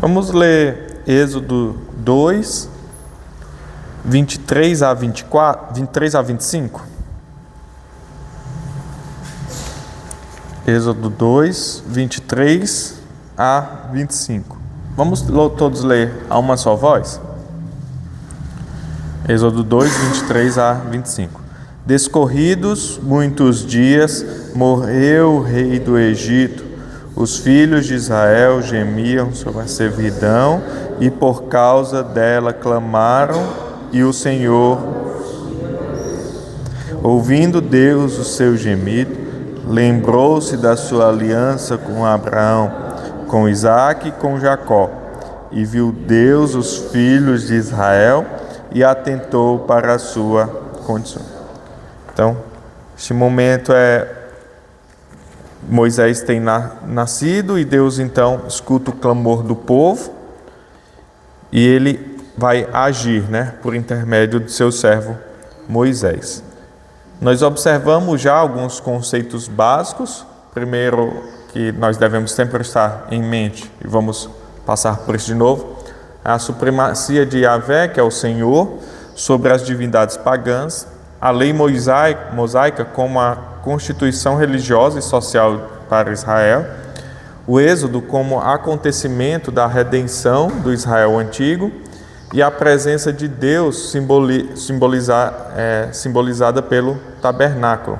Vamos ler Êxodo 2, 23 a 25. Êxodo 2, 23 a 25. Vamos todos ler a uma só voz? Êxodo 2, 23 a 25. Descorridos muitos dias, morreu o rei do Egito. Os filhos de Israel gemiam sobre a servidão e por causa dela clamaram, e o Senhor, ouvindo Deus o seu gemido, lembrou-se da sua aliança com Abraão, com Isaque e com Jacó, e viu Deus os filhos de Israel e atentou para a sua condição. Então, este momento Moisés tem nascido e Deus então escuta o clamor do povo e ele vai agir, por intermédio de seu servo Moisés. Nós observamos já alguns conceitos básicos. Primeiro, que nós devemos sempre estar em mente, e vamos passar por isso de novo, a supremacia de Yahvé, que é o Senhor, sobre as divindades pagãs, a lei mosaica como a constituição religiosa e social para Israel, o Êxodo como acontecimento da redenção do Israel antigo e a presença de Deus simbolizada pelo tabernáculo.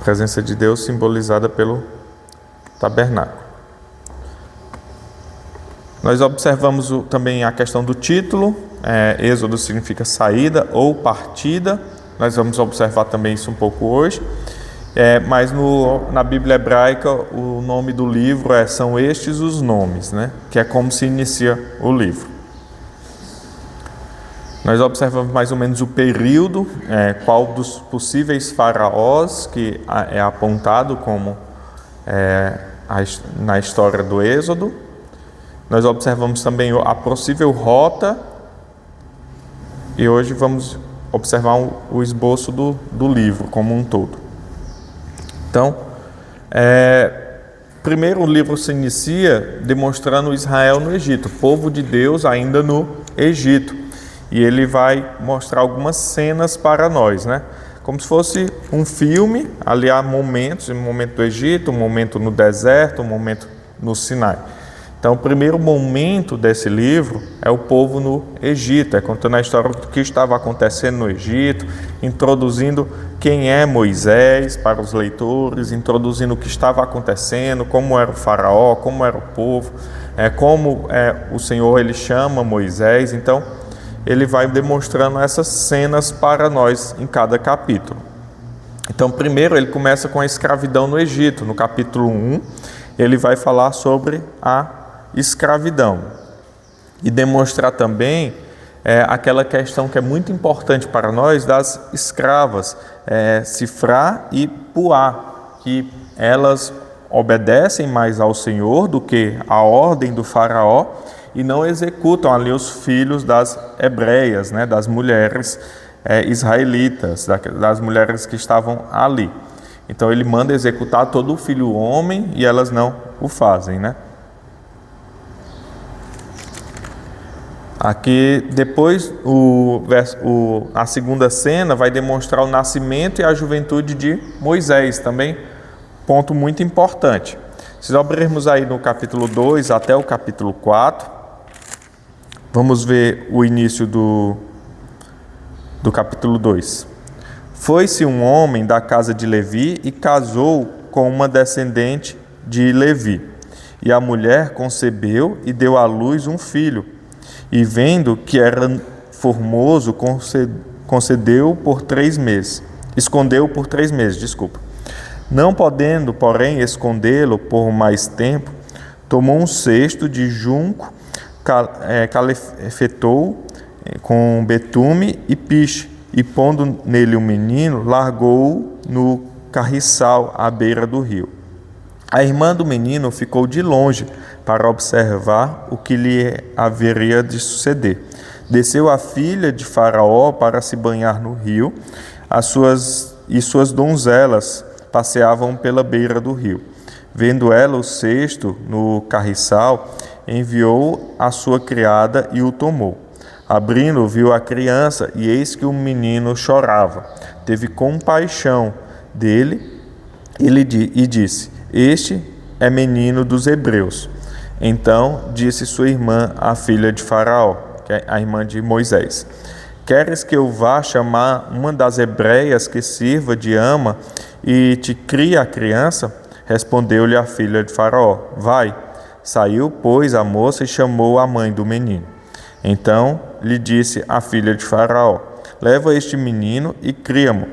Presença de Deus simbolizada pelo tabernáculo. Nós observamos também a questão do título. Êxodo significa saída ou partida. Nós vamos observar também isso um pouco hoje. Mas na Bíblia hebraica o nome do livro são estes os nomes, que é como se inicia o livro. Nós observamos mais ou menos o período, qual dos possíveis faraós que é apontado como na história do Êxodo. Nós observamos também a possível rota e hoje vamos observar o esboço do livro como um todo. Então, primeiro o livro se inicia demonstrando Israel no Egito, o povo de Deus ainda no Egito. E ele vai mostrar algumas cenas para nós, como se fosse um filme. Ali há momentos, um momento do Egito, um momento no deserto, um momento no Sinai. Então, o primeiro momento desse livro é o povo no Egito, contando a história do que estava acontecendo no Egito, introduzindo quem é Moisés para os leitores, introduzindo o que estava acontecendo, como era o faraó, como era o povo, como o Senhor ele chama Moisés. Então, ele vai demonstrando essas cenas para nós em cada capítulo. Então, primeiro ele começa com a escravidão no Egito. No capítulo 1, ele vai falar sobre a escravidão e demonstrar também aquela questão que é muito importante para nós das escravas, Sifrá e Puá, que elas obedecem mais ao Senhor do que à ordem do faraó e não executam ali os filhos das hebreias, das mulheres israelitas, das mulheres que estavam ali. Então ele manda executar todo o filho homem e elas não o fazem, Aqui depois a segunda cena vai demonstrar o nascimento e a juventude de Moisés, também ponto muito importante. Se nós abrirmos aí no capítulo 2 até o capítulo 4, vamos ver o início do capítulo 2. Foi-se um homem da casa de Levi e casou com uma descendente de Levi. E a mulher concebeu e deu à luz um filho. E vendo que era formoso, escondeu por 3 meses. Não podendo, porém, escondê-lo por mais tempo, tomou um cesto de junco, calafetou com betume e piche, e pondo nele o menino, largou-o no carriçal à beira do rio. A irmã do menino ficou de longe para observar o que lhe haveria de suceder. Desceu a filha de Faraó para se banhar no rio. suas donzelas passeavam pela beira do rio. Vendo ela o cesto no carriçal, enviou a sua criada e o tomou. Abrindo, viu a criança, e eis que o menino chorava. Teve compaixão dele e disse: Este é menino dos hebreus. Então disse sua irmã, a filha de Faraó, que é a irmã de Moisés: Queres que eu vá chamar uma das hebreias que sirva de ama e te crie a criança? Respondeu-lhe a filha de Faraó: Vai. Saiu, pois, a moça e chamou a mãe do menino. Então lhe disse a filha de Faraó: Leva este menino e cria-mo.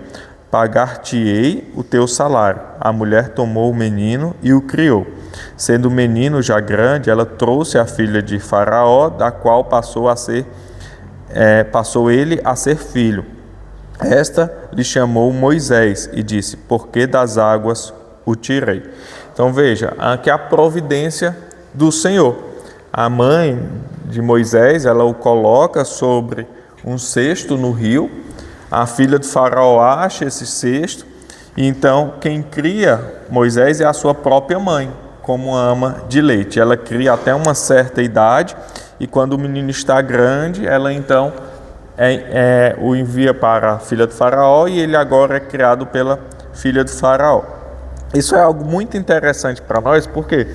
Pagar-te-ei o teu salário. A mulher tomou o menino e o criou. Sendo o menino já grande, ela trouxe a filha de Faraó, da qual passou ele a ser filho. Esta lhe chamou Moisés e disse: Porque das águas o tirei. Então veja, aqui é a providência do Senhor. A mãe de Moisés, ela o coloca sobre um cesto no rio. A filha de Faraó acha esse cesto, e então quem cria Moisés é a sua própria mãe, como ama de leite. Ela cria até uma certa idade, e quando o menino está grande, ela então o envia para a filha de Faraó, e ele agora é criado pela filha de Faraó. Isso é algo muito interessante para nós, por quê?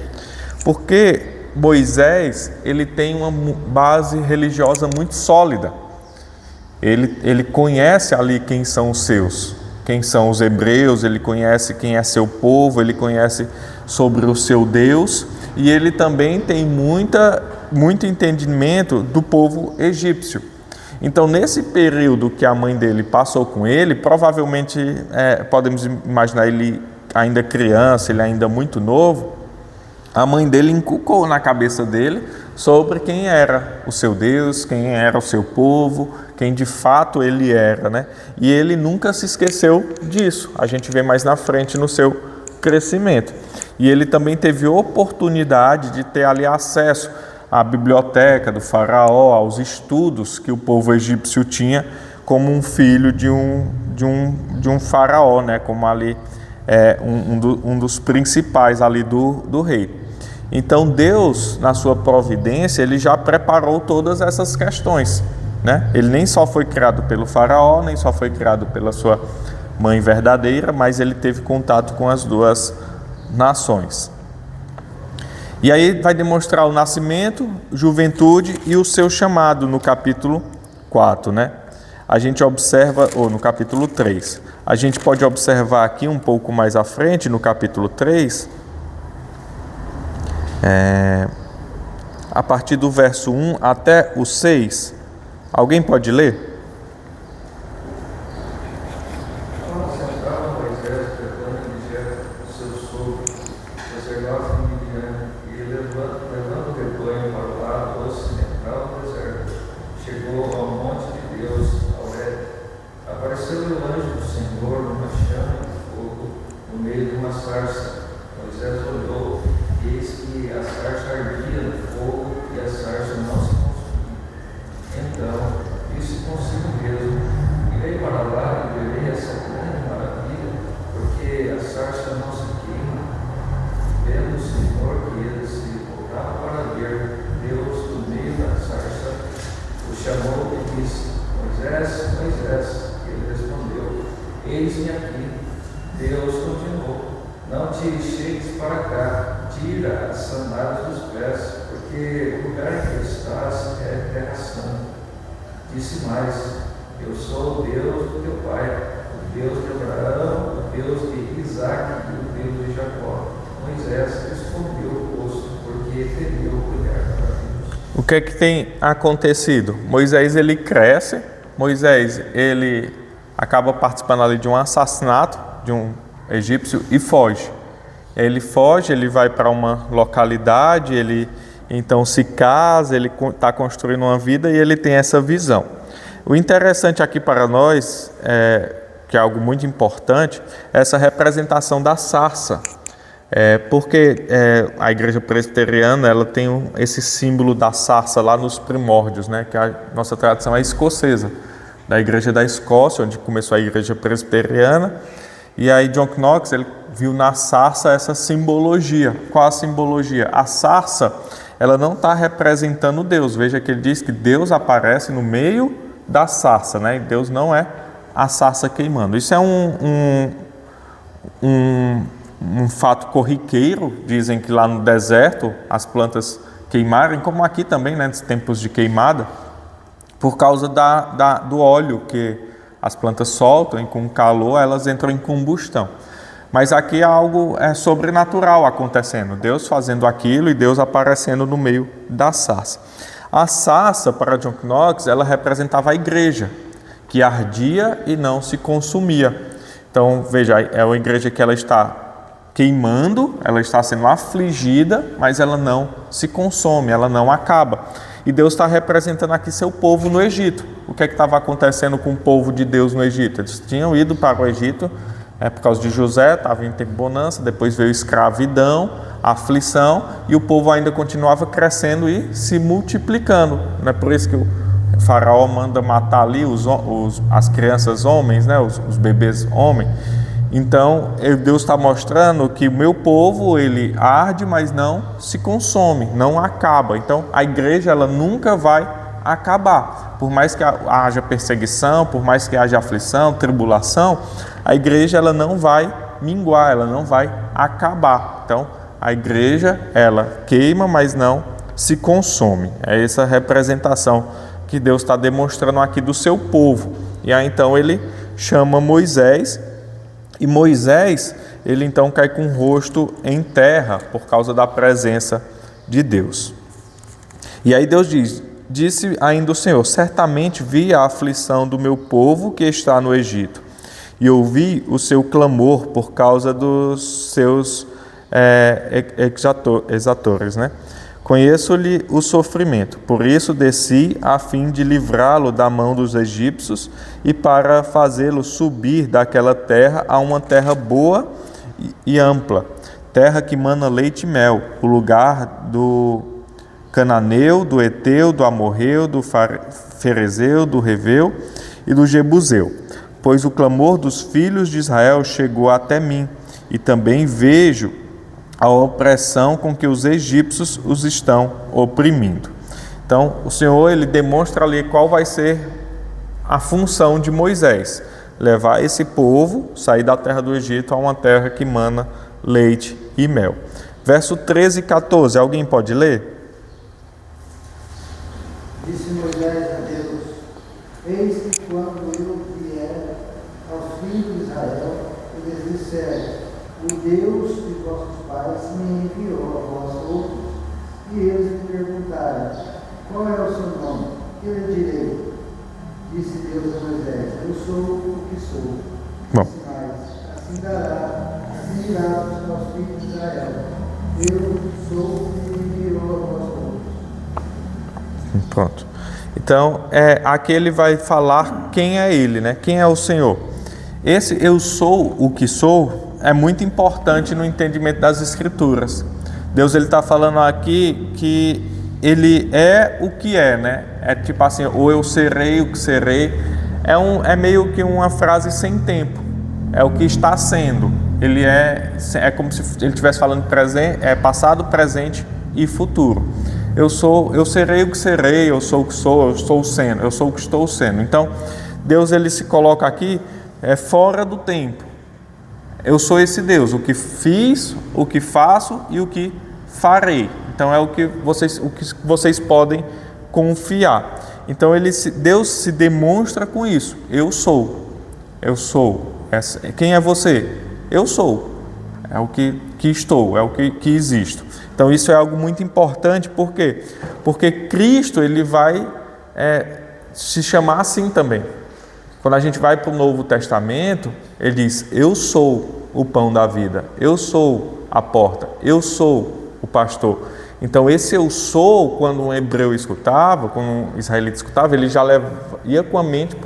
Porque Moisés, ele tem uma base religiosa muito sólida. Ele conhece ali quem são os seus, quem são os hebreus, ele conhece quem é seu povo, ele conhece sobre o seu Deus, e ele também tem muito entendimento do povo egípcio. Então, nesse período que a mãe dele passou com ele, provavelmente podemos imaginar ele ainda criança, ele ainda muito novo, a mãe dele inculcou na cabeça dele sobre quem era o seu Deus, quem era o seu povo, quem de fato ele era, né? E ele nunca se esqueceu disso. A gente vê mais na frente no seu crescimento. E ele também teve oportunidade de ter ali acesso à biblioteca do faraó, aos estudos que o povo egípcio tinha como um filho de um faraó, né? Como ali um dos principais ali do rei. Então Deus, na sua providência, ele já preparou todas essas questões, né? Ele nem só foi criado pelo faraó, nem só foi criado pela sua mãe verdadeira, mas ele teve contato com as duas nações. E aí vai demonstrar o nascimento, juventude e o seu chamado no capítulo 4, né? A gente observa, ou no capítulo 3, a gente pode observar aqui um pouco mais à frente, no capítulo 3, a partir do verso 1 até o 6. Alguém pode ler? Eis-me aqui. Deus continuou: Não te chegues para cá, tira as sandálias dos pés, porque o lugar em que estás é terra santa. Disse mais: Eu sou o Deus do teu pai, o Deus de Abraão, o Deus de Isaque e o Deus de Jacó. Moisés respondeu o rosto, porque temeu olhar para Deus. O que é que tem acontecido? Moisés, ele cresce, Moisés, ele acaba participando ali de um assassinato de um egípcio e foge. Ele foge, ele vai para uma localidade, ele então se casa, ele está construindo uma vida e ele tem essa visão. O interessante aqui para nós, que é algo muito importante, é essa representação da sarça. Porque a igreja presbiteriana ela tem esse símbolo da sarça lá nos primórdios, né? Que a nossa tradição é escocesa. da igreja da Escócia, onde começou a igreja presbiteriana. E aí John Knox, ele viu na sarça essa simbologia. Qual a simbologia? A sarça, ela não está representando Deus. Veja que ele diz que Deus aparece no meio da sarça, né? E Deus não é a sarça queimando. Isso é um fato corriqueiro. Dizem que lá no deserto as plantas queimaram, como aqui também, né, nos tempos de queimada, por causa do óleo que as plantas soltam, e com calor elas entram em combustão. Mas aqui algo sobrenatural acontecendo, Deus fazendo aquilo e Deus aparecendo no meio da sarça. A sarça, para John Knox, ela representava a igreja, que ardia e não se consumia. Então, veja, é uma igreja que ela está queimando, ela está sendo afligida, mas ela não se consome, ela não acaba. E Deus está representando aqui seu povo no Egito. O que é que estava acontecendo com o povo de Deus no Egito? Eles tinham ido para o Egito por causa de José, estava em tempo de bonança, depois veio escravidão, aflição, e o povo ainda continuava crescendo e se multiplicando. Não é por isso que o faraó manda matar ali as crianças homens, né? os bebês homens. Então, Deus está mostrando que o meu povo, ele arde, mas não se consome, não acaba. Então, a igreja, ela nunca vai acabar. Por mais que haja perseguição, por mais que haja aflição, tribulação, a igreja, ela não vai minguar, ela não vai acabar. Então, a igreja, ela queima, mas não se consome. É essa representação que Deus está demonstrando aqui do seu povo. E aí, então, ele chama Moisés. E Moisés, ele então cai com o rosto em terra por causa da presença de Deus. E aí Deus disse ainda o Senhor: certamente vi a aflição do meu povo que está no Egito, e ouvi o seu clamor por causa dos seus exatores, né? Conheço-lhe o sofrimento, por isso desci a fim de livrá-lo da mão dos egípcios e para fazê-lo subir daquela terra a uma terra boa e ampla, terra que mana leite e mel, o lugar do cananeu, do eteu, do amorreu, do ferezeu, do reveu e do jebuseu. Pois o clamor dos filhos de Israel chegou até mim, e também vejo a opressão com que os egípcios os estão oprimindo. Então, o Senhor, ele demonstra ali qual vai ser a função de Moisés: levar esse povo, sair da terra do Egito a uma terra que mana leite e mel. Verso 13 e 14, alguém pode ler? Disse Moisés a Deus: eis que quando eu vier aos filhos de Israel, eles disserem: o Deus de vossos pais me enviou a vós outros, e eles me perguntarem: qual é o seu nome? Que lhe direi? Disse Deus a Moisés: eu sou o que sou. Bom. Assim dirá aos filhos de Israel: eu sou o que me enviou a vós outros. Pronto. Então, aqui ele vai falar quem é ele, né? Quem é o Senhor. Esse eu sou o que sou é muito importante no entendimento das Escrituras. Deus, ele está falando aqui que ele é o que é, né? É tipo assim, ou eu serei o que serei. É meio que uma frase sem tempo. É o que está sendo. Ele é como se ele estivesse falando passado, presente e futuro. Eu serei o que serei, eu sou o que sou, eu estou sendo, eu sou o que estou sendo. Então, Deus, ele se coloca aqui fora do tempo. Eu sou esse Deus, o que fiz, o que faço e o que farei. Então é o que vocês podem confiar. Então Deus se demonstra com isso. Eu sou. Quem é você? Eu sou. É o que estou, é o que existo. Então isso é algo muito importante, por quê? Porque Cristo, ele vai se chamar assim também. Quando a gente vai para o Novo Testamento, ele diz: eu sou o pão da vida, eu sou a porta, eu sou o pastor. Então esse eu sou, quando um hebreu escutava, quando um israelita escutava, ele já ia com a mente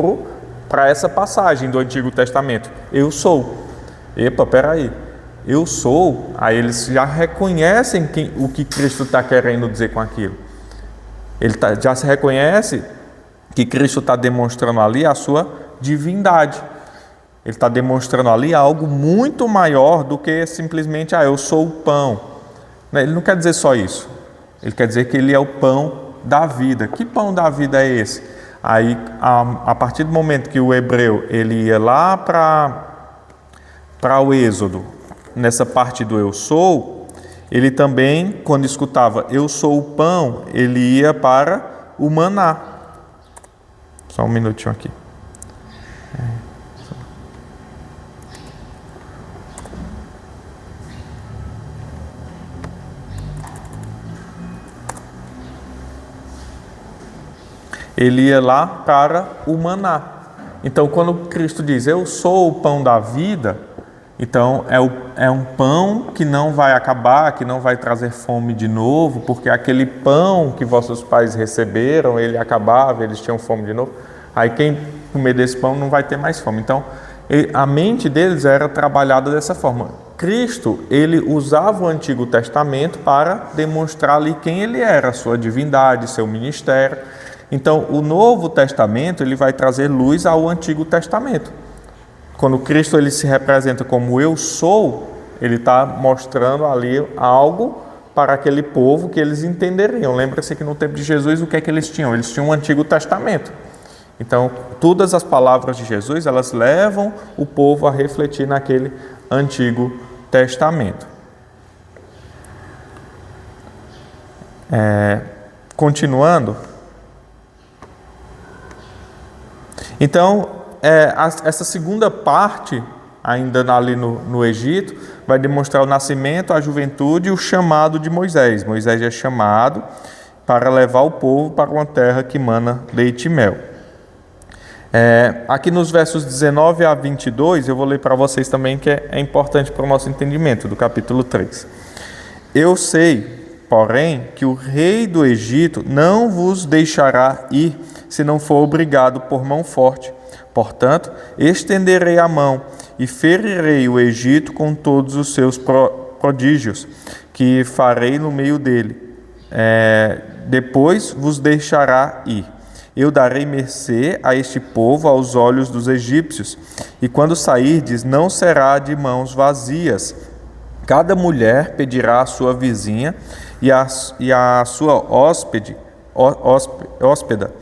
para essa passagem do Antigo Testamento. Eu sou. Epa, peraí. Eu sou. Aí eles já reconhecem o que Cristo está querendo dizer com aquilo. Ele já se reconhece que Cristo está demonstrando ali a sua divindade. Ele está demonstrando ali algo muito maior do que simplesmente, eu sou o pão. Ele não quer dizer só isso. Ele quer dizer que ele é o pão da vida. Que pão da vida é esse? Aí, a partir do momento que o hebreu ele ia lá para o Êxodo, nessa parte do eu sou, ele também, quando escutava eu sou o pão, ele ia para o maná. Só um minutinho aqui. Ele ia lá para o maná. Então, quando Cristo diz, eu sou o pão da vida, então é um pão que não vai acabar, que não vai trazer fome de novo, porque aquele pão que vossos pais receberam, ele acabava, eles tinham fome de novo. Aí quem comer desse pão não vai ter mais fome. Então, a mente deles era trabalhada dessa forma. Cristo, ele usava o Antigo Testamento para demonstrar ali quem ele era, sua divindade, seu ministério. Então, o Novo Testamento ele vai trazer luz ao Antigo Testamento. Quando Cristo ele se representa como eu sou, ele está mostrando ali algo para aquele povo que eles entenderiam. Lembra-se que no tempo de Jesus, o que é que eles tinham? Eles tinham o Antigo Testamento. Então, todas as palavras de Jesus, elas levam o povo a refletir naquele Antigo Testamento. Continuando. Então, essa segunda parte, ainda ali no Egito, vai demonstrar o nascimento, a juventude e o chamado de Moisés. Moisés é chamado para levar o povo para uma terra que mana leite e mel. Aqui nos versos 19 a 22, eu vou ler para vocês também, que é importante para o nosso entendimento, do capítulo 3. Eu sei, porém, que o rei do Egito não vos deixará ir, se não for obrigado por mão forte. Portanto, estenderei a mão e ferirei o Egito com todos os seus prodígios, que farei no meio dele. Depois vos deixará ir. Eu darei mercê a este povo aos olhos dos egípcios, e quando sairdes, não será de mãos vazias. Cada mulher pedirá à sua vizinha e à sua hóspeda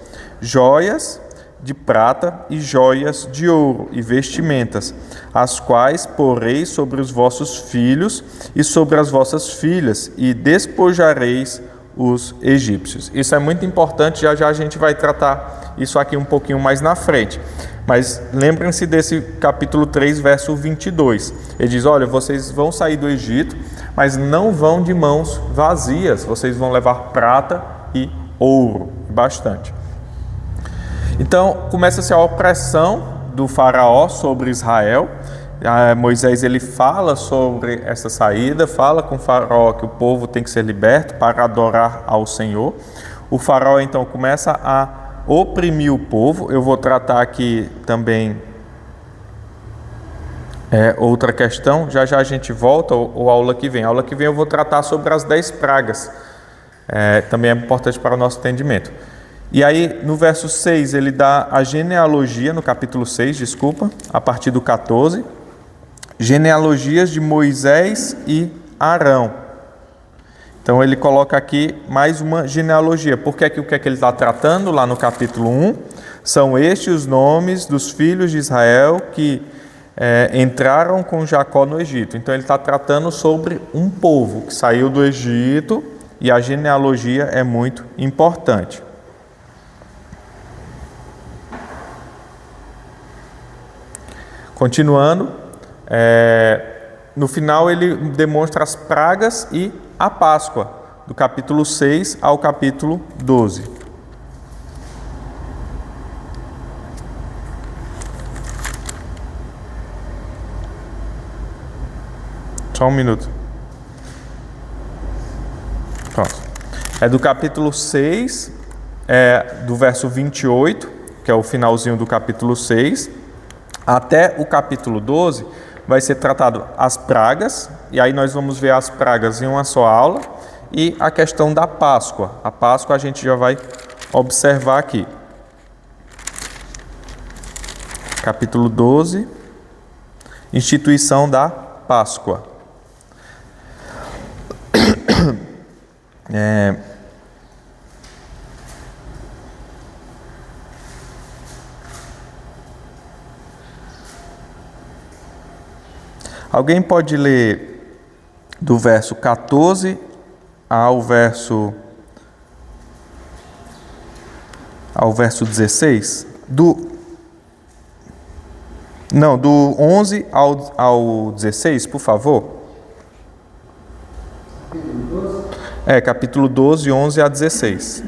joias de prata e joias de ouro e vestimentas, as quais porei sobre os vossos filhos e sobre as vossas filhas, e despojareis os egípcios. Isso é muito importante, já a gente vai tratar isso aqui um pouquinho mais na frente. Mas lembrem-se desse capítulo 3, verso 22. Ele diz, olha, vocês vão sair do Egito, mas não vão de mãos vazias, vocês vão levar prata e ouro, bastante. Então, começa-se a opressão do faraó sobre Israel. Moisés ele fala sobre essa saída, fala com o faraó que o povo tem que ser liberto para adorar ao Senhor. O faraó então começa a oprimir o povo. Eu vou tratar aqui também outra questão, já a gente volta, ou a aula que vem. A aula que vem eu vou tratar sobre as 10 pragas, também é importante para o nosso entendimento. E aí, no verso 6, ele dá a genealogia, no capítulo 6, desculpa, a partir do 14, genealogias de Moisés e Arão. Então, ele coloca aqui mais uma genealogia. Porque o que é que ele está tratando lá no capítulo 1? São estes os nomes dos filhos de Israel que entraram com Jacó no Egito. Então, ele está tratando sobre um povo que saiu do Egito, e a genealogia é muito importante. Continuando, no final ele demonstra as pragas e a Páscoa, do capítulo 6 ao capítulo 12. Só um minuto. Pronto. É do capítulo 6, do verso 28, que é o finalzinho do capítulo 6, até o capítulo 12, vai ser tratado as pragas, e aí nós vamos ver as pragas em uma só aula, e a questão da Páscoa. A Páscoa a gente já vai observar aqui. capítulo 12, instituição da Páscoa. Alguém pode ler do verso 14 ao verso 16? Do 11 ao 16, por favor. Capítulo 12, 11 a 16.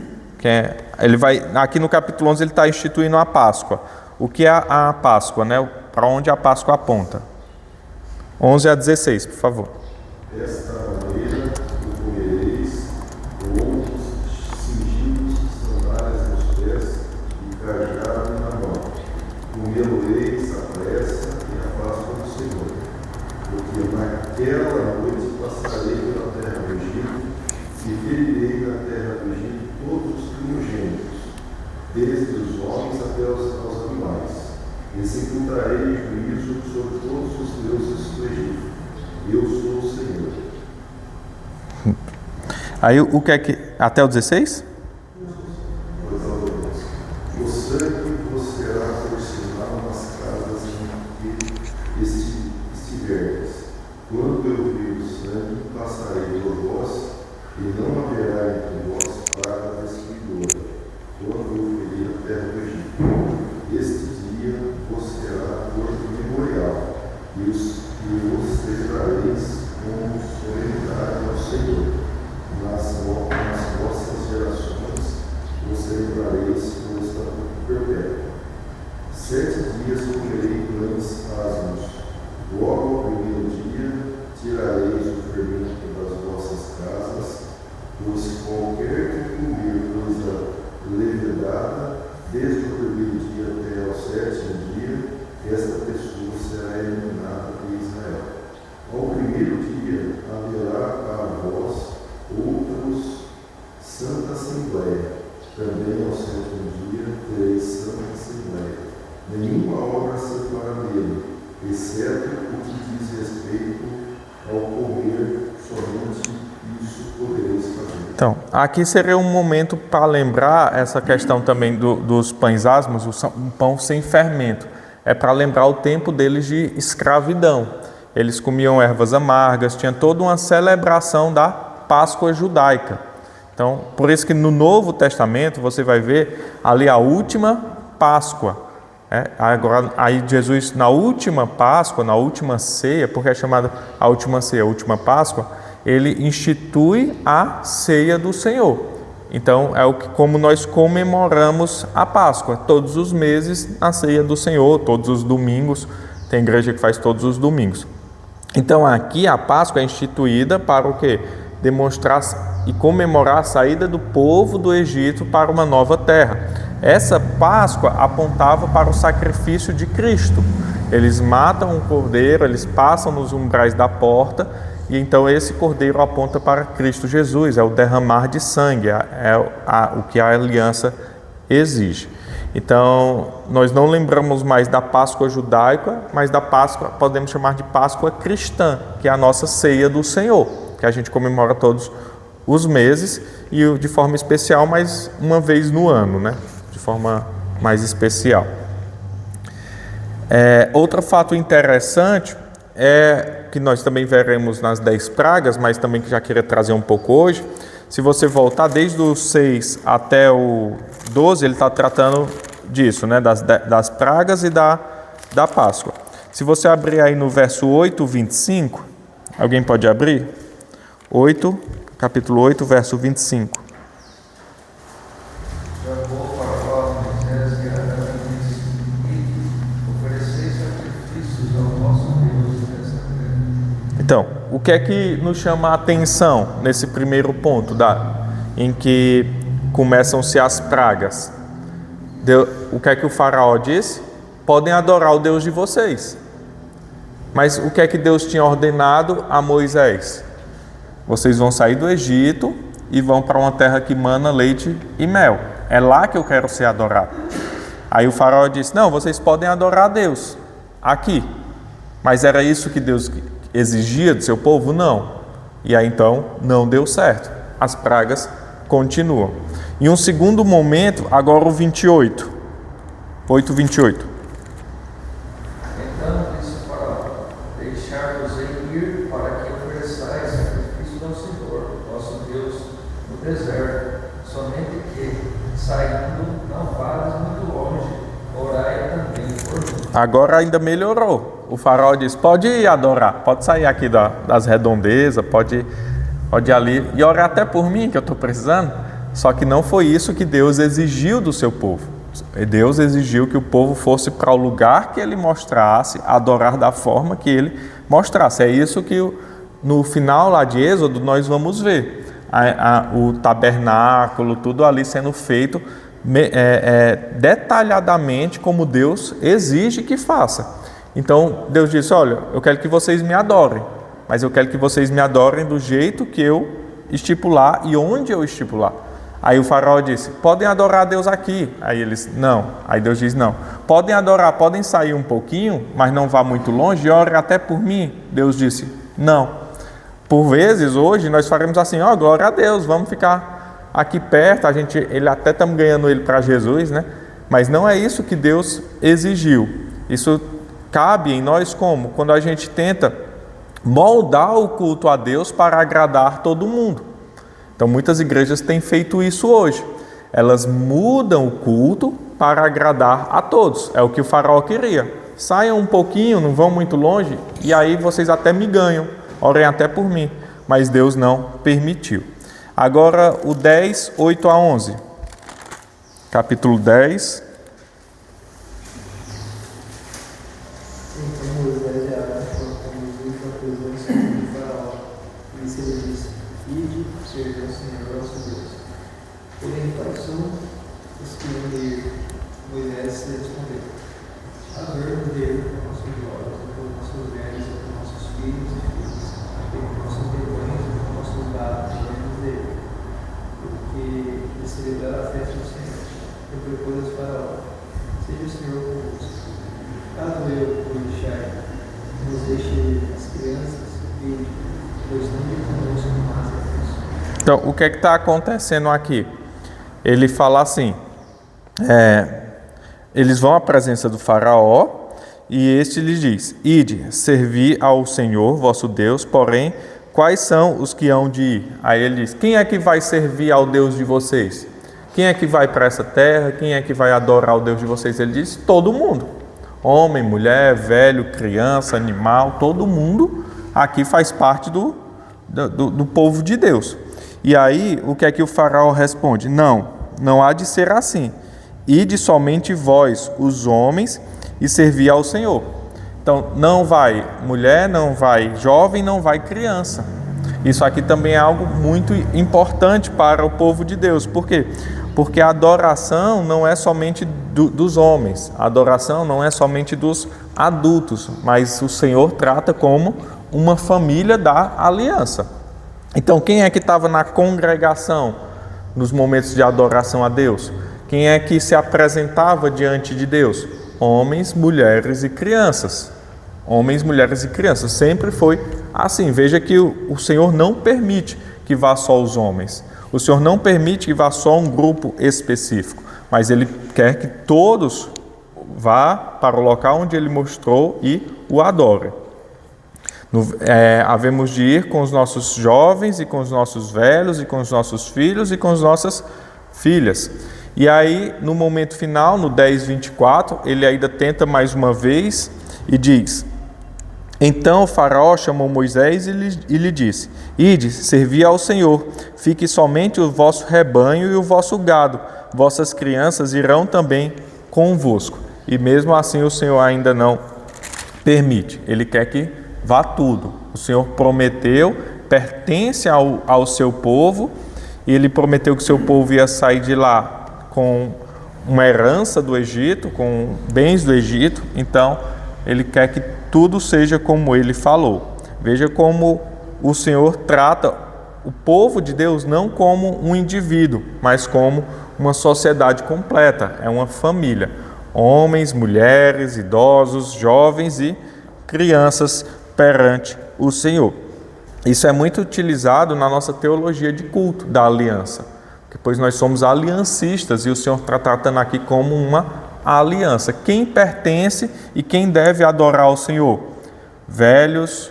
Aqui no capítulo 11 ele está instituindo a Páscoa. O que é a Páscoa, né? Para onde a Páscoa aponta? 11 a 16, por favor. Desta maneira o comereis, lombos, cingidos, sandálias nos pés e cajado na mão. Comê-lo-eis à pressa e à Páscoa do Senhor. Porque naquela noite passarei pela terra do Egito e ferirei na terra do Egito todos os primogênitos, desde os homens até aos animais. Executarei juízo sobre todos os deuses do Egito. Eu sou o Senhor. Aí o que é que... Até o 16? O sangue vos será por sinal nas casas em que estiverdes. Quando eu vir o sangue, passarei por vós, e não haverá entre vós praga destruidora, quando eu ferir a terra do Egito. Este dia vos será por memorial, e os celebrareis como solenidade ao Senhor. Nas vossas gerações os celebrareis por estatuto perpétuo. 7 dias comerei pães asmos. Logo ao primeiro dia tirareis o fermento das vossas casas, pois qualquer que comer coisa levedada, desde o primeiro dia até ao 7º dia, esta pessoa será eliminada de Israel. Ao primeiro dia haverá para vós outros santa assembleia. Também ao 7º dia tereis santa assembleia. Nenhuma obra se fará nele, exceto o que diz respeito ao comer, somente isso podereis fazer. Então, aqui seria um momento para lembrar essa questão também dos pães asmos, o pão sem fermento. É para lembrar o tempo deles de escravidão. Eles comiam ervas amargas, tinha toda uma celebração da Páscoa judaica. Então, por isso que no Novo Testamento você vai ver ali a última Páscoa. Agora, aí Jesus, na última Páscoa, na última ceia, porque é chamada a última ceia, a última Páscoa, ele institui a ceia do Senhor. Então, como nós comemoramos a Páscoa, todos os meses a ceia do Senhor, todos os domingos, tem igreja que faz todos os domingos. Então, aqui a Páscoa é instituída para o quê? Demonstrar e comemorar a saída do povo do Egito para uma nova terra. Essa Páscoa apontava para o sacrifício de Cristo. Eles matam um cordeiro, eles passam nos umbrais da porta, e então esse cordeiro aponta para Cristo Jesus, é o derramar de sangue, o que a aliança exige. Então, nós não lembramos mais da Páscoa judaica, mas da Páscoa, podemos chamar de Páscoa cristã, que é a nossa ceia do Senhor, que a gente comemora todos os meses e de forma especial, mais uma vez no ano, né? De forma mais especial. Outro fato interessante é que nós também veremos nas 10 pragas, mas também que já queria trazer um pouco hoje. Se você voltar desde o 6 até o 12, ele está tratando disso, né? Das pragas e da Páscoa. Se você abrir aí no verso 8, 25, alguém pode abrir? Capítulo 8, verso 25. Então, o que é que nos chama a atenção nesse primeiro ponto, em que começam-se as pragas? O que é que o faraó disse? Podem adorar o Deus de vocês. Mas o que é que Deus tinha ordenado a Moisés? Vocês vão sair do Egito e vão para uma terra que mana leite e mel. É lá que eu quero ser adorado. Aí o faraó disse: não, vocês podem adorar a Deus aqui. Mas era isso que Deus exigia do seu povo? Não. E aí então não deu certo. As pragas continuam. Em um segundo momento, agora o 28. 8:28. Então disse o faraó: deixar-vos-ei ir para que ofereçais sacrifício ao Senhor, vosso Deus, no deserto, somente que, saindo, não vades muito longe, orai também por mim. Agora ainda melhorou. O faraó disse: pode ir adorar, pode sair aqui das redondezas, pode ir ali e orar até por mim, que eu estou precisando. Só que não foi isso que Deus exigiu do seu povo. Deus exigiu que o povo fosse para o lugar que ele mostrasse, adorar da forma que ele mostrasse. É isso que no final lá de Êxodo nós vamos ver. O tabernáculo, tudo ali sendo feito detalhadamente como Deus exige que faça. Então Deus disse: olha, eu quero que vocês me adorem, mas eu quero que vocês me adorem do jeito que eu estipular e onde eu estipular. Aí o faraó disse: podem adorar a Deus aqui. Aí eles: não. Aí Deus diz: não. Podem adorar, podem sair um pouquinho, mas não vá muito longe e ore até por mim. Deus disse: não. Por vezes, hoje, nós faremos assim: ó, glória a Deus, vamos ficar aqui perto. Ele até estamos ganhando ele para Jesus, né? Mas não é isso que Deus exigiu. Isso cabe em nós como? Quando a gente tenta moldar o culto a Deus para agradar todo mundo. Então muitas igrejas têm feito isso hoje. Elas mudam o culto para agradar a todos. É o que o faraó queria. Saiam um pouquinho, não vão muito longe, e aí vocês até me ganham. Orem até por mim. Mas Deus não permitiu. Agora o 10, 8-11. Capítulo 10. Então Moisés e Arão foram conduzidos à presença do faraó. E lhes disse: ide, servi ao Senhor vosso Deus. Porém, quais são os que iam de ir? Moisés lhe respondeu: havermos de ir por nossos jovens, por nossos velhos, por nossos filhos e filhas, por nossos rebanhos e por nossos gados, havermos de ir, porque de celebrar a festa do Senhor. E propôs ao faraó: seja o Senhor convosco. Caso eu por deixar, nos deixe as crianças e pois não me conosco mais a Deus. Então, o que é que está acontecendo aqui? Ele fala assim, eles vão à presença do faraó e este lhes diz: ide, servi ao Senhor vosso Deus, porém, quais são os que hão de ir? Aí ele diz: quem é que vai servir ao Deus de vocês? Quem é que vai para essa terra? Quem é que vai adorar o Deus de vocês? Ele diz: todo mundo. Homem, mulher, velho, criança, animal, todo mundo aqui faz parte do povo de Deus. E aí, o que é que o faraó responde? Não há de ser assim. Ide somente vós, os homens, e servi ao Senhor. Então, não vai mulher, não vai jovem, não vai criança. Isso aqui também é algo muito importante para o povo de Deus. Por quê? Porque a adoração não é somente dos homens, a adoração não é somente dos adultos, mas o Senhor trata como uma família da aliança. Então, quem é que estava na congregação nos momentos de adoração a Deus? Quem é que se apresentava diante de Deus? Homens, mulheres e crianças. Homens, mulheres e crianças. Sempre foi assim. Veja que o Senhor não permite que vá só os homens. O Senhor não permite que vá só um grupo específico, mas Ele quer que todos vá para o local onde Ele mostrou e o adorem. Havemos de ir com os nossos jovens e com os nossos velhos e com os nossos filhos e com as nossas filhas. E aí, no momento final, no 10:24, ele ainda tenta mais uma vez e diz: então o faraó chamou Moisés e lhe disse: ide, servi ao Senhor, fique somente o vosso rebanho e o vosso gado, vossas crianças irão também convosco. E mesmo assim o Senhor ainda não permite, Ele quer que vá tudo. O Senhor prometeu, pertence ao seu povo, e Ele prometeu que o seu povo ia sair de lá com uma herança do Egito, com bens do Egito. Então Ele quer que tudo seja como Ele falou. Veja como o Senhor trata o povo de Deus não como um indivíduo, mas como uma sociedade completa, é uma família. homens, mulheres, idosos, jovens e crianças perante o Senhor. Isso é muito utilizado na nossa teologia de culto da aliança, pois nós somos aliancistas e o Senhor está tratando aqui como uma aliança. Quem pertence e quem deve adorar ao Senhor? Velhos,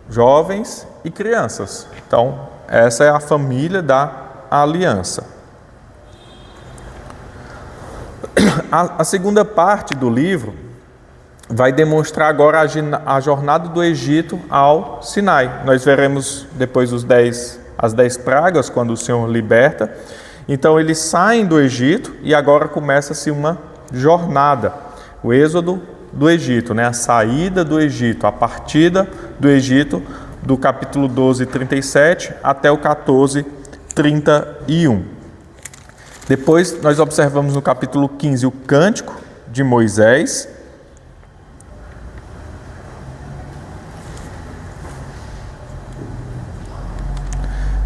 jovens e crianças. Então, essa é a família da aliança. A segunda parte do livro vai demonstrar agora a jornada do Egito ao Sinai. Nós veremos depois as 10 pragas, quando o Senhor liberta. Então, eles saem do Egito e agora começa-se uma jornada. O êxodo do Egito, a saída do Egito, a partida do Egito, do capítulo 12, 37 até o 14, 31. Depois nós observamos no capítulo 15 o cântico de Moisés.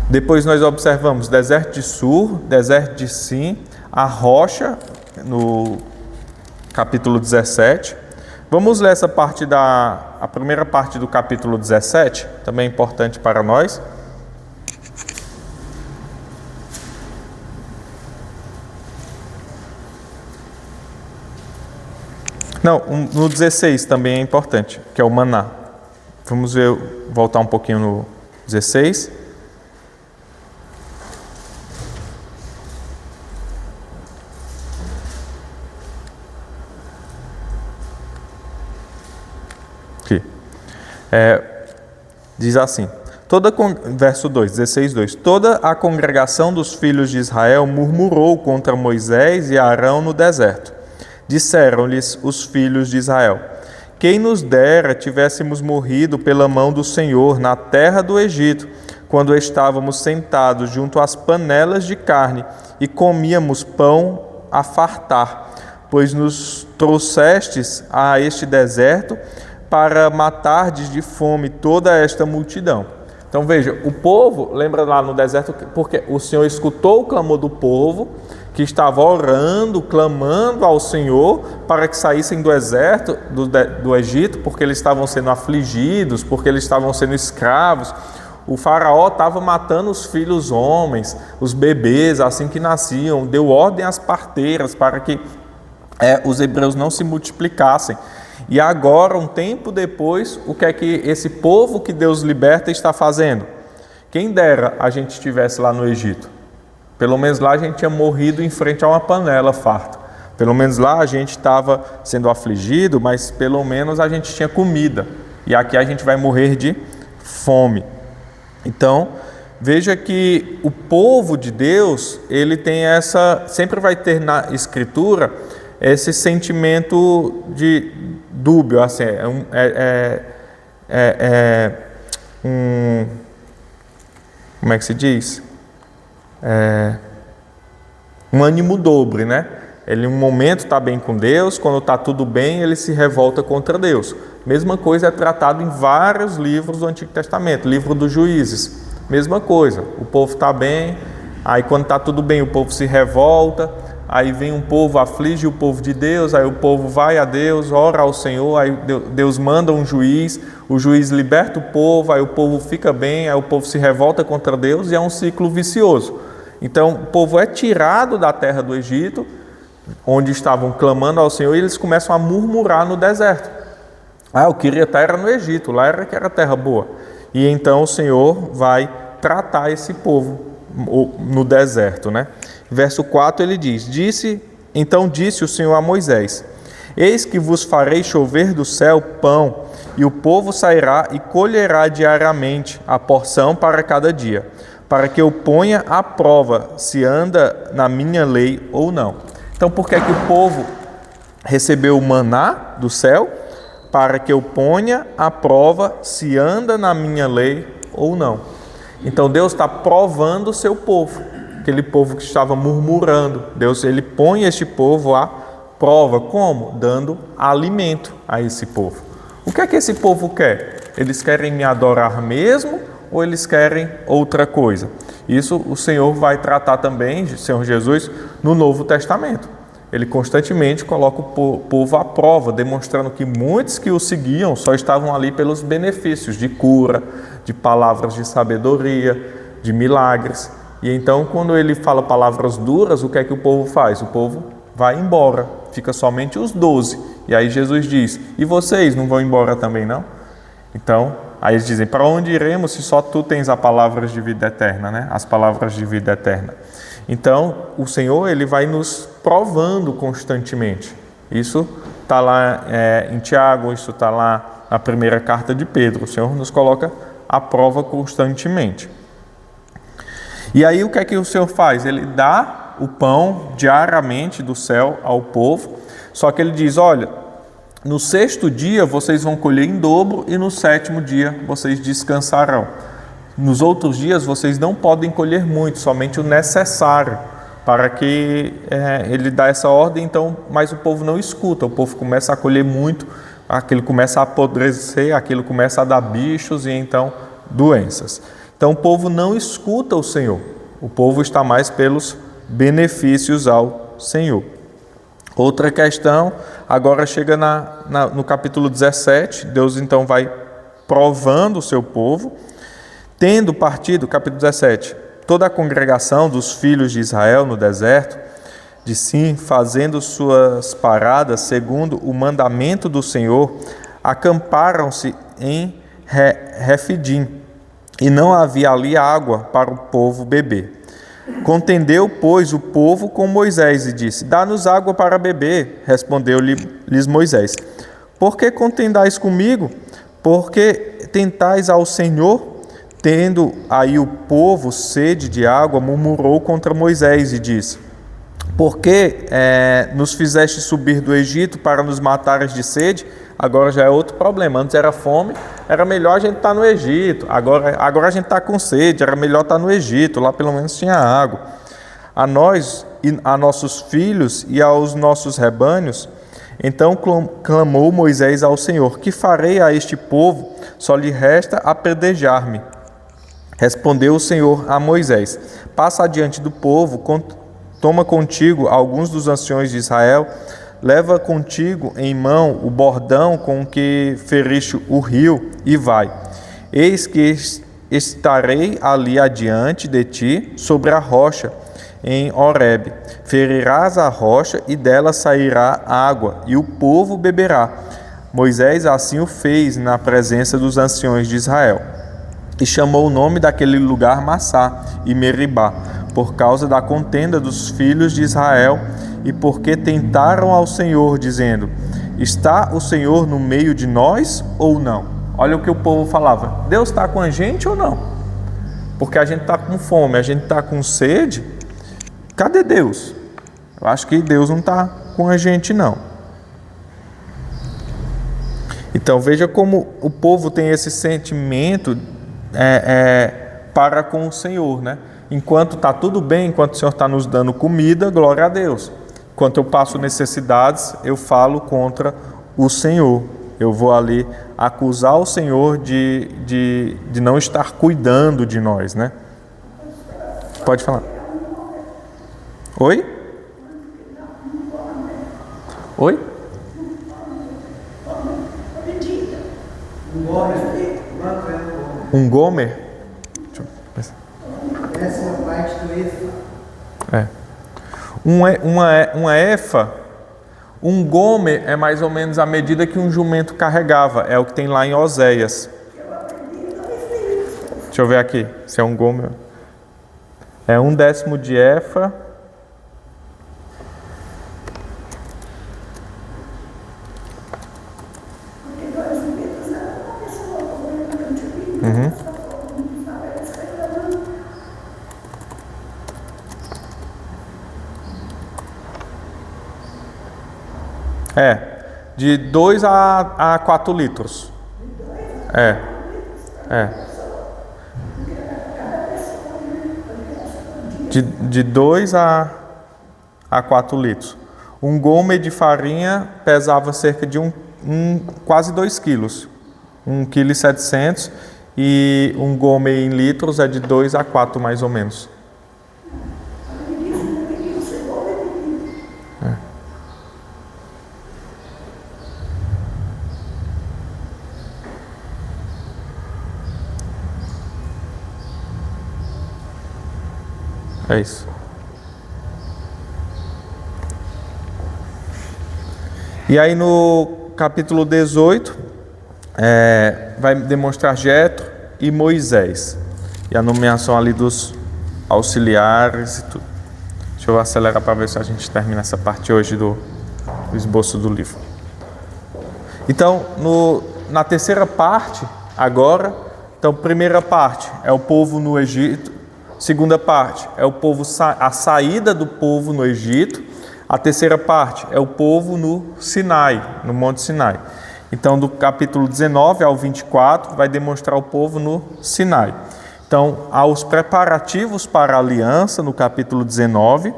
Depois nós observamos deserto de Sur, deserto de Sim, a rocha, no capítulo 17. Vamos ler essa parte a primeira parte do capítulo 17, também importante para nós. Não, no 16 também é importante, que é o maná. Vamos voltar um pouquinho no 16. Diz assim, verso 2, 16, 2. Toda a congregação dos filhos de Israel murmurou contra Moisés e Arão no deserto. Disseram-lhes os filhos de Israel: quem nos dera tivéssemos morrido pela mão do Senhor na terra do Egito, quando estávamos sentados junto às panelas de carne e comíamos pão a fartar, pois nos trouxestes a este deserto para matardes de fome toda esta multidão. Então veja, o povo, lembra lá no deserto, porque o Senhor escutou o clamor do povo, que estava orando, clamando ao Senhor para que saíssem do deserto, do Egito, porque eles estavam sendo afligidos, porque eles estavam sendo escravos. O faraó estava matando os filhos homens, os bebês assim que nasciam, deu ordem às parteiras para que os hebreus não se multiplicassem. E agora, um tempo depois, o que é que esse povo que Deus liberta está fazendo? Quem dera a gente estivesse lá no Egito. Pelo menos lá a gente tinha morrido em frente a uma panela farta. Pelo menos lá a gente estava sendo afligido, mas pelo menos a gente tinha comida. E aqui a gente vai morrer de fome. Então, veja que o povo de Deus, ele tem sempre vai ter na Escritura esse sentimento de dúbio, assim, como é que se diz? Um ânimo dobre, né? Ele, um momento está bem com Deus, quando está tudo bem, ele se revolta contra Deus. Mesma coisa é tratado em vários livros do Antigo Testamento, livro dos Juízes. Mesma coisa, o povo está bem, aí quando está tudo bem o povo se revolta, aí vem um povo, aflige o povo de Deus, aí o povo vai a Deus, ora ao Senhor, aí Deus manda um juiz, o juiz liberta o povo, aí o povo fica bem, aí o povo se revolta contra Deus e é um ciclo vicioso. Então o povo é tirado da terra do Egito, onde estavam clamando ao Senhor, e eles começam a murmurar no deserto. Eu queria estar no Egito, lá era que era terra boa. E então o Senhor vai tratar esse povo no deserto, né? Verso 4 ele diz, Então disse o Senhor a Moisés: Eis que vos farei chover do céu pão, e o povo sairá e colherá diariamente a porção para cada dia, para que eu ponha à prova se anda na minha lei ou não. Então por que é que o povo recebeu o maná do céu? Para que eu ponha à prova se anda na minha lei ou não. Então Deus está provando o seu povo, aquele povo que estava murmurando. Deus, ele põe este povo à prova. Como? Dando alimento a esse povo. O que é que esse povo quer? Eles querem me adorar mesmo ou eles querem outra coisa? Isso o Senhor vai tratar também, o Senhor Jesus, no Novo Testamento. ele constantemente coloca o povo à prova, demonstrando que muitos que o seguiam só estavam ali pelos benefícios de cura, de palavras de sabedoria, de milagres. E então, quando ele fala palavras duras, o que é que o povo faz? O povo vai embora, fica somente os 12. E aí Jesus diz, e vocês não vão embora também não? Então, aí eles dizem, para onde iremos se só tu tens as palavras de vida eterna, né? As palavras de vida eterna. Então, o Senhor, ele vai nos provando constantemente. Isso está lá em Tiago, isso está lá na primeira carta de Pedro. O Senhor nos coloca à prova constantemente. E aí, o que é que o Senhor faz? Ele dá o pão diariamente do céu ao povo, só que ele diz, olha, no 6º dia vocês vão colher em dobro e no 7º dia vocês descansarão. Nos outros dias vocês não podem colher muito, somente o necessário, para que ele dá essa ordem, então, mas o povo não escuta, o povo começa a colher muito, aquilo começa a apodrecer, aquilo começa a dar bichos e então doenças. Então o povo não escuta o Senhor, o povo está mais pelos benefícios ao Senhor. Outra questão, agora chega no capítulo 17, Deus então vai provando o seu povo. Tendo partido, capítulo 17, toda a congregação dos filhos de Israel no deserto, de Sim, fazendo suas paradas segundo o mandamento do Senhor, acamparam-se em Refidim, e não havia ali água para o povo beber. Contendeu, pois, o povo com Moisés e disse, dá-nos água para beber. Respondeu-lhes Moisés, por que contendais comigo? Porque tentais ao Senhor? Tendo aí o povo sede de água, murmurou contra Moisés e disse, por que nos fizeste subir do Egito para nos matares de sede? Agora já é outro problema. Antes era fome, era melhor a gente estar no Egito. Agora a gente está com sede, era melhor estar no Egito, lá pelo menos tinha água. A nós, e a nossos filhos e aos nossos rebanhos. Então clamou Moisés ao Senhor, que farei a este povo? Só lhe resta apedrejar-me. Respondeu o Senhor a Moisés, passa adiante do povo, toma contigo alguns dos anciões de Israel, leva contigo em mão o bordão com que feriste o rio e vai. Eis que estarei ali adiante de ti sobre a rocha em Horebe. Ferirás a rocha e dela sairá água e o povo beberá. Moisés assim o fez na presença dos anciões de Israel. E chamou o nome daquele lugar Massá e Meribá, por causa da contenda dos filhos de Israel, e porque tentaram ao Senhor, dizendo, está o Senhor no meio de nós ou não? Olha o que o povo falava, Deus está com a gente ou não? Porque a gente está com fome, a gente está com sede, cadê Deus? Eu acho que Deus não está com a gente não. Então veja como o povo tem esse sentimento para com o Senhor, né? Enquanto está tudo bem, enquanto o Senhor está nos dando comida, glória a Deus. Enquanto eu passo necessidades, eu falo contra o Senhor. Eu vou ali acusar o Senhor de não estar cuidando de nós, né? Pode falar. Oi? Oi? Um Gomer? Essa é a parte do Êxodo. Uma efa, um Gomer é mais ou menos a medida que um jumento carregava. É o que tem lá em Oséias. Deixa eu ver aqui, se é um Gomer. É 1/10 de efa. De 2 a 4 litros. De 2 a 4 litros. Um gomer de farinha pesava cerca de quase 2 quilos. 1,7 kg. E um gomer em litros é de 2 a 4 mais ou menos. É isso. E aí no capítulo 18, vai demonstrar Jetro e Moisés. E a nomeação ali dos auxiliares e tudo. Deixa eu acelerar para ver se a gente termina essa parte hoje do esboço do livro. Então, na terceira parte, agora, então, primeira parte é o povo no Egito, segunda parte é o povo, a saída do povo no Egito, a terceira parte é o povo no Sinai, no Monte Sinai. Então, do capítulo 19 ao 24, vai demonstrar o povo no Sinai. Então, há os preparativos para a aliança, no capítulo 19.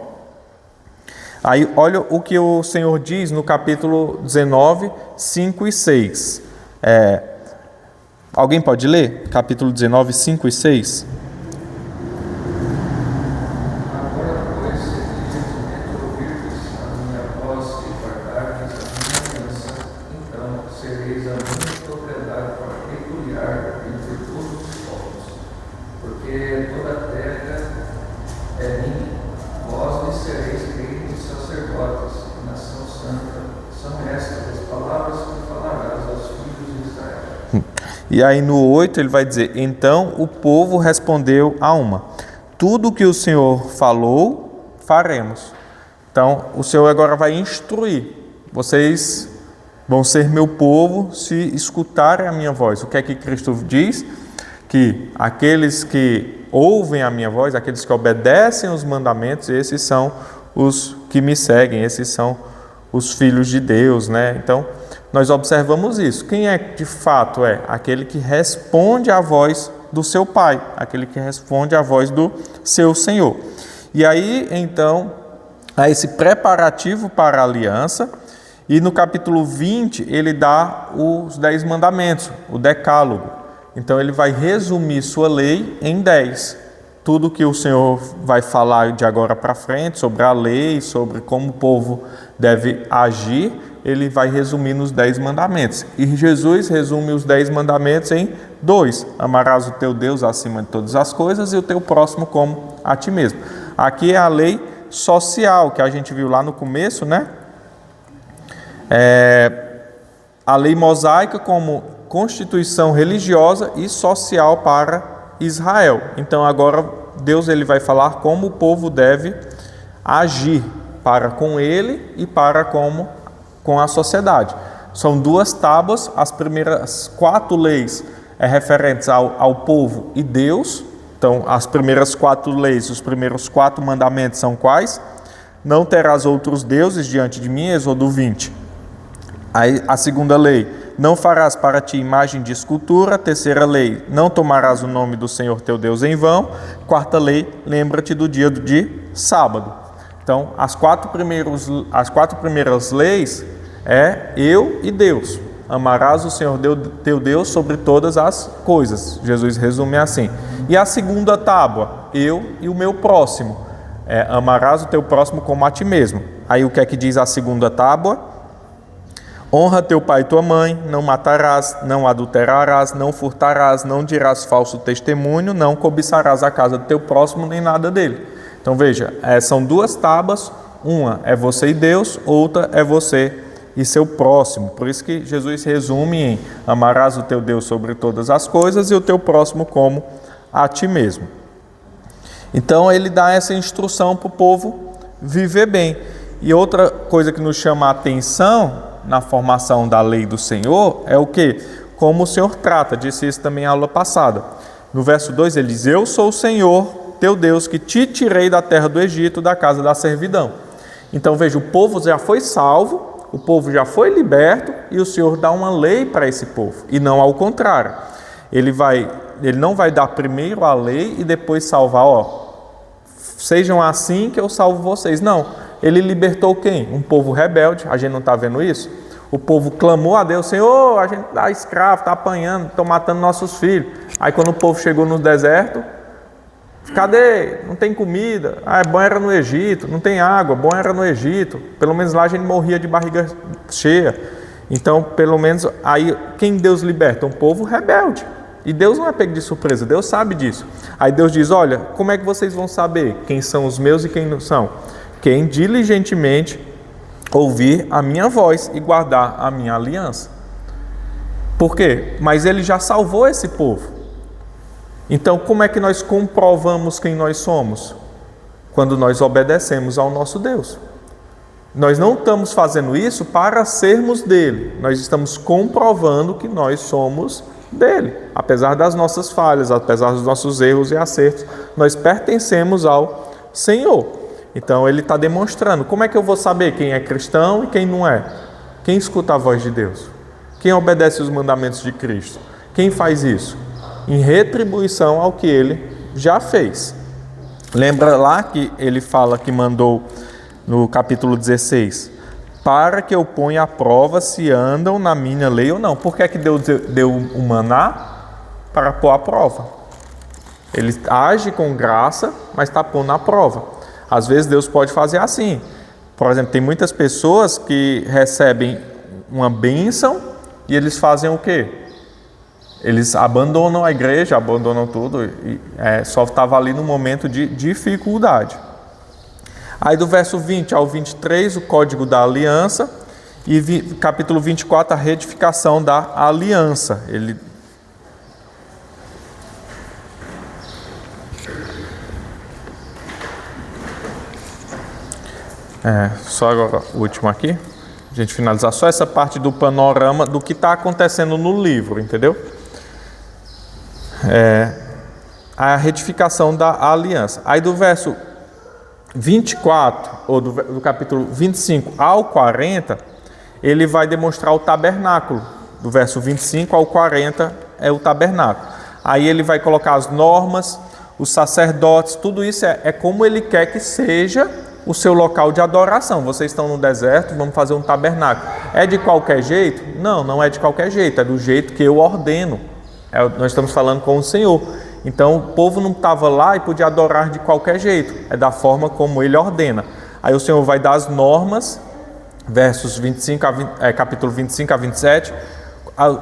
Aí, olha o que o Senhor diz no capítulo 19, 5 e 6. Alguém pode ler? Capítulo 19, 5 e 6. Agora, pois, se diligentemente ouvirdes a minha voz e guardardes a minha aliança, então sereis a minha propriedade peculiar entre todos os povos. Porque toda a terra é minha, vós lhe sereis reino de sacerdotes, e nação santa. São estas as palavras que falarás aos filhos de Israel. E aí no 8 ele vai dizer: então o povo respondeu a uma: tudo que o Senhor falou, faremos. Então o Senhor agora vai instruir: vocês vão ser meu povo se escutarem a minha voz. O que é que Cristo diz? Que aqueles que ouvem a minha voz, aqueles que obedecem os mandamentos, esses são os que me seguem, esses são os filhos de Deus, né? Então, nós observamos isso. Quem é de fato aquele que responde à voz do seu Pai, aquele que responde à voz do seu Senhor. E aí, então, há esse preparativo para a aliança, e no capítulo 20 ele dá os 10 mandamentos, o decálogo. Então ele vai resumir sua lei em 10. Tudo que o Senhor vai falar de agora para frente sobre a lei, sobre como o povo deve agir, ele vai resumir nos 10 mandamentos. E Jesus resume os 10 mandamentos em 2. Amarás o teu Deus acima de todas as coisas e o teu próximo como a ti mesmo. Aqui é a lei social, que a gente viu lá no começo, né? A lei mosaica como constituição religiosa e social para Israel. Então agora Deus ele vai falar como o povo deve agir para com ele e para com a sociedade. São 2 tábuas, as primeiras 4 leis referentes ao povo e Deus. Então as primeiras 4 leis, os primeiros 4 mandamentos são quais? Não terás outros deuses diante de mim, Êxodo 20. Aí, a segunda lei, não farás para ti imagem de escultura. Terceira lei, não tomarás o nome do Senhor teu Deus em vão. Quarta lei, lembra-te do dia de sábado. Então, as 4 primeiras leis é eu e Deus. Amarás o Senhor teu Deus sobre todas as coisas. Jesus resume assim. E a segunda tábua, eu e o meu próximo. Amarás o teu próximo como a ti mesmo. Aí o que é que diz a segunda tábua? Honra teu pai e tua mãe, não matarás, não adulterarás, não furtarás, não dirás falso testemunho, não cobiçarás a casa do teu próximo, nem nada dele. Então veja, são 2 tábuas, uma é você e Deus, outra é você e seu próximo. Por isso que Jesus resume em amarás o teu Deus sobre todas as coisas e o teu próximo como a ti mesmo. Então ele dá essa instrução para o povo viver bem. E outra coisa que nos chama a atenção na formação da lei do Senhor é o que? Como o Senhor trata, disse isso também na aula passada. No verso 2 ele diz: eu sou o Senhor teu Deus que te tirei da terra do Egito, da casa da servidão. Então veja, o povo já foi salvo, o povo já foi liberto e o Senhor dá uma lei para esse povo, e não ao contrário. Ele não vai dar primeiro a lei e depois salvar, sejam assim que eu salvo vocês. Não. Ele libertou quem? Um povo rebelde. A gente não está vendo isso? O povo clamou a Deus: Senhor, a gente está escravo, está apanhando, estão matando nossos filhos. Aí quando o povo chegou no deserto, cadê? Não tem comida. Bom era no Egito. Não tem água, bom era no Egito. Pelo menos lá a gente morria de barriga cheia. Então, pelo menos, aí quem Deus liberta? Um povo rebelde. E Deus não é pego de surpresa, Deus sabe disso. Aí Deus diz, olha, como é que vocês vão saber quem são os meus e quem não são? Quem diligentemente ouvir a minha voz e guardar a minha aliança. Por quê? Mas ele já salvou esse povo. Então, como é que nós comprovamos quem nós somos? Quando nós obedecemos ao nosso Deus. Nós não estamos fazendo isso para sermos dele. Nós estamos comprovando que nós somos dele. Apesar das nossas falhas, apesar dos nossos erros e acertos, nós pertencemos ao Senhor. Então, ele está demonstrando. Como é que eu vou saber quem é cristão e quem não é? Quem escuta a voz de Deus? Quem obedece os mandamentos de Cristo? Quem faz isso? Em retribuição ao que ele já fez. Lembra lá que ele fala que mandou no capítulo 16, para que eu ponha à prova se andam na minha lei ou não. Por que é que Deus deu o maná? Para pôr à prova. Ele age com graça, mas está pondo à prova. Às vezes Deus pode fazer assim. Por exemplo, tem muitas pessoas que recebem uma bênção e eles fazem o quê? Eles abandonam a igreja, abandonam tudo, e só estava ali no momento de dificuldade. Aí do verso 20 ao 23, o código da aliança, e capítulo 24, a retificação da aliança. Só agora o último aqui, a gente finalizar só essa parte do panorama do que está acontecendo no livro, entendeu? A retificação da aliança. Aí do verso 24, ou do capítulo 25 ao 40, ele vai demonstrar o tabernáculo. Do verso 25 ao 40 é o tabernáculo. Aí ele vai colocar as normas, os sacerdotes, tudo isso é como ele quer que seja o seu local de adoração. Vocês estão no deserto, vamos fazer um tabernáculo. É de qualquer jeito? Não, não é de qualquer jeito, é do jeito que eu ordeno. Nós estamos falando com o Senhor. Então o povo não estava lá e podia adorar de qualquer jeito. É da forma como ele ordena. Aí o Senhor vai dar as normas, versos 25 capítulo 25 a 27.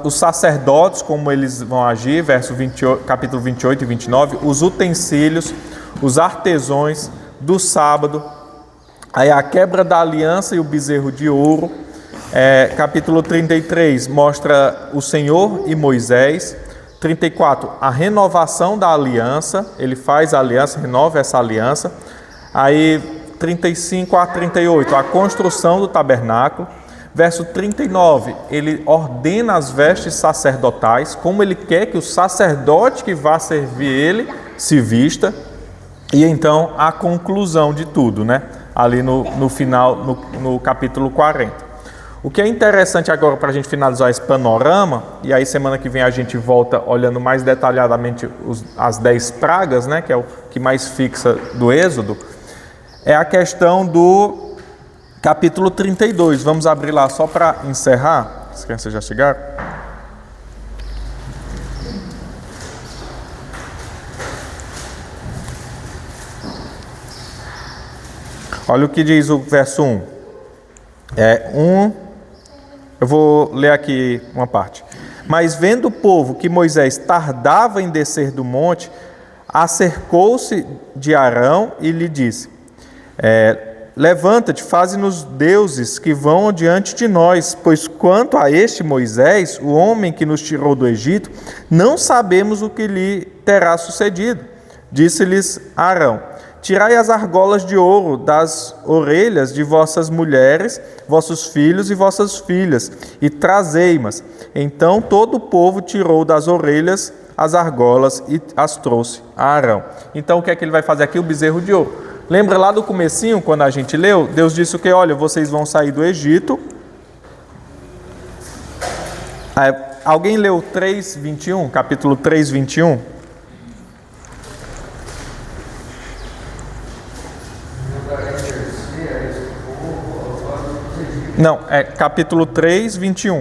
Os sacerdotes, como eles vão agir, capítulo 28 e 29. Os utensílios, os artesões do sábado. Aí a quebra da aliança e o bezerro de ouro. Capítulo 33 mostra o Senhor e Moisés. 34, a renovação da aliança, ele faz a aliança, renova essa aliança. Aí 35 a 38, a construção do tabernáculo. Verso 39, ele ordena as vestes sacerdotais, como ele quer que o sacerdote que vá servir ele se vista. E então a conclusão de tudo, né? Ali no final, no capítulo 40. O que é interessante agora para a gente finalizar esse panorama, e aí semana que vem a gente volta olhando mais detalhadamente as 10 pragas, né, que é o que mais fixa do Êxodo, é a questão do capítulo 32. Vamos abrir lá só para encerrar. As crianças já chegaram? Olha o que diz o verso 1. Eu vou ler aqui uma parte. Mas vendo o povo que Moisés tardava em descer do monte, acercou-se de Arão e lhe disse: levanta-te, faze-nos deuses que vão diante de nós, pois quanto a este Moisés, o homem que nos tirou do Egito, não sabemos o que lhe terá sucedido. Disse-lhes Arão: tirai as argolas de ouro das orelhas de vossas mulheres, vossos filhos e vossas filhas, e trazei-mas. Então todo o povo tirou das orelhas as argolas e as trouxe a Arão. Então o que é que ele vai fazer aqui? O bezerro de ouro. Lembra lá do comecinho, quando a gente leu? Deus disse o que? Olha, vocês vão sair do Egito. Alguém leu 3:21? Capítulo 3:21? Não, é capítulo 3, 21.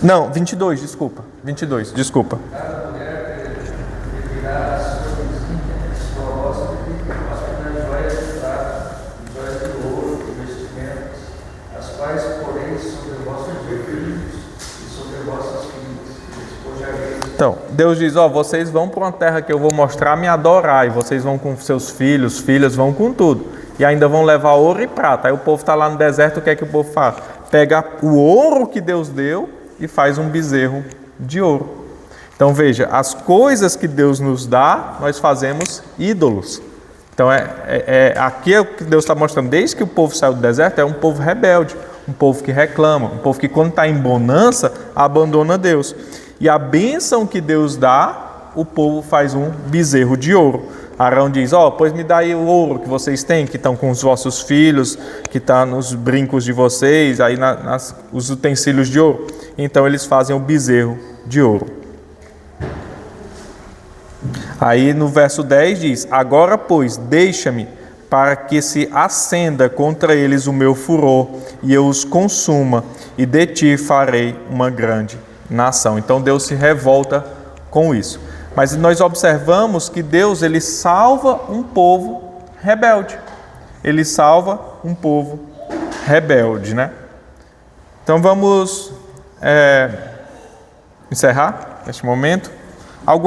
Não, 22, desculpa. 22, desculpa. Cada mulher deverá a sua vizinha, sua roça, as joias de prata, joias de ouro e vestimentas, as quais poreis sobre vossos filhos e sobre vossas filhas, e despojareis. Então, Deus diz, ó, vocês vão para uma terra que eu vou mostrar, me adorar, e vocês vão com seus filhos, filhas, vão com tudo. E ainda vão levar ouro e prata. Aí o povo está lá no deserto, o que é que o povo faz? Pega o ouro que Deus deu e faz um bezerro de ouro. Então veja, as coisas que Deus nos dá, nós fazemos ídolos. Então aqui é o que Deus está mostrando, desde que o povo saiu do deserto, é um povo rebelde, um povo que reclama, um povo que quando está em bonança, abandona Deus. E a bênção que Deus dá, o povo faz um bezerro de ouro. Arão diz, ó, pois me dá aí o ouro que vocês têm, que estão com os vossos filhos, que está nos brincos de vocês, aí os utensílios de ouro. Então eles fazem o bezerro de ouro. Aí no verso 10 diz, agora pois, deixa-me para que se acenda contra eles o meu furor e eu os consuma, e de ti farei uma grande nação. Então Deus se revolta com isso. Mas nós observamos que Deus, ele salva um povo rebelde. Ele salva um povo rebelde, né? Então vamos encerrar neste momento.